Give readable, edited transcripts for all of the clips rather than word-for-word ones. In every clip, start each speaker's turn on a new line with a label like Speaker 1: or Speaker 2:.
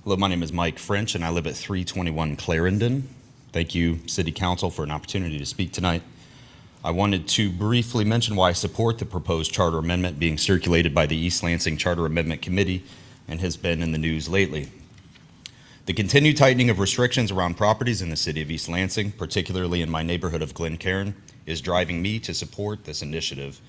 Speaker 1: Hello, my name is Mike French, and I live at 321 Clarendon. Thank you, City Council, for an opportunity to speak tonight. I wanted to briefly mention why I support the proposed charter amendment being circulated by the East Lansing Charter Amendment Committee and has been in the news lately. The continued tightening of restrictions around properties in the city of East Lansing, particularly in my neighborhood of Glencairn, is driving me to support this initiative.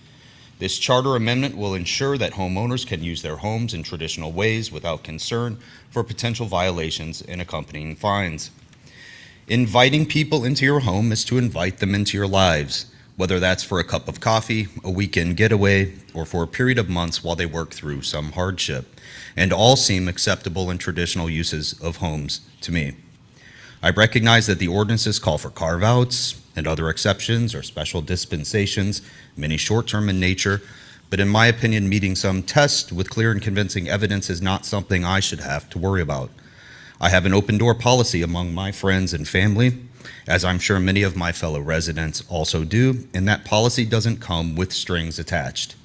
Speaker 1: This charter amendment will ensure that homeowners can use their homes in traditional ways without concern for potential violations and accompanying fines. Inviting people into your home is to invite them into your lives, whether that's for a cup of coffee, a weekend getaway, or for a period of months while they work through some hardship, and all seem acceptable in traditional uses of homes to me. I recognize that the ordinances call for carve-outs and other exceptions or special dispensations, many short-term in nature, but in my opinion, meeting some test with clear and convincing evidence is not something I should have to worry about. I have an open door policy among my friends and family, as I'm sure many of my fellow residents also do, and that policy doesn't come with strings attached.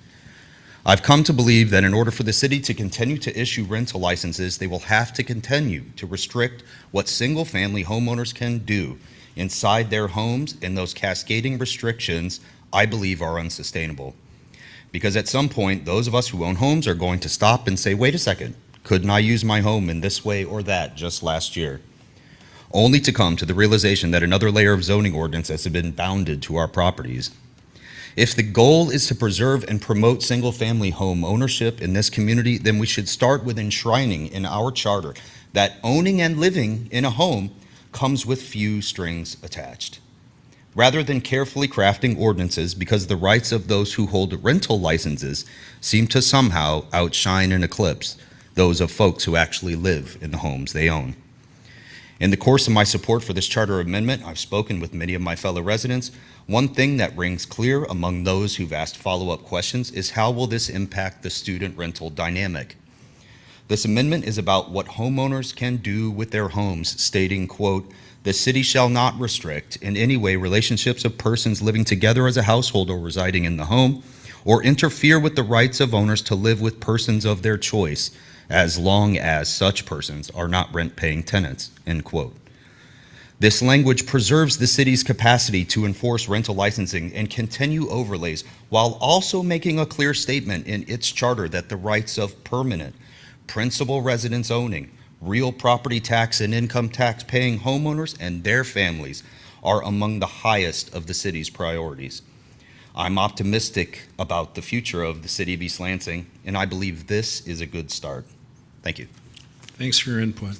Speaker 1: I've come to believe that in order for the city to continue to issue rental licenses, they will have to continue to restrict what single-family homeowners can do inside their homes, and those cascading restrictions, I believe, are unsustainable. Because at some point, those of us who own homes are going to stop and say, wait a second, couldn't I use my home in this way or that just last year? Only to come to the realization that another layer of zoning ordinance has been bounded to our properties. If the goal is to preserve and promote single-family home ownership in this community, then we should start with enshrining in our charter that owning and living in a home comes with few strings attached. Rather than carefully crafting ordinances because the rights of those who hold rental licenses seem to somehow outshine and eclipse those of folks who actually live in the homes they own. In the course of my support for this charter amendment, I've spoken with many of my fellow residents. One thing that rings clear among those who've asked follow-up questions is how will this impact the student rental dynamic? This amendment is about what homeowners can do with their homes, stating, quote, "The city shall not restrict in any way relationships of persons living together as a household or residing in the home, or interfere with the rights of owners to live with persons of their choice, as long as such persons are not rent-paying tenants," end quote. This language preserves the city's capacity to enforce rental licensing and continue overlays while also making a clear statement in its charter that the rights of permanent, principal residence owning, real property tax and income tax paying homeowners and their families are among the highest of the city's priorities. I'm optimistic about the future of the city of East Lansing, and I believe this is a good start. Thank you.
Speaker 2: Thanks for your input.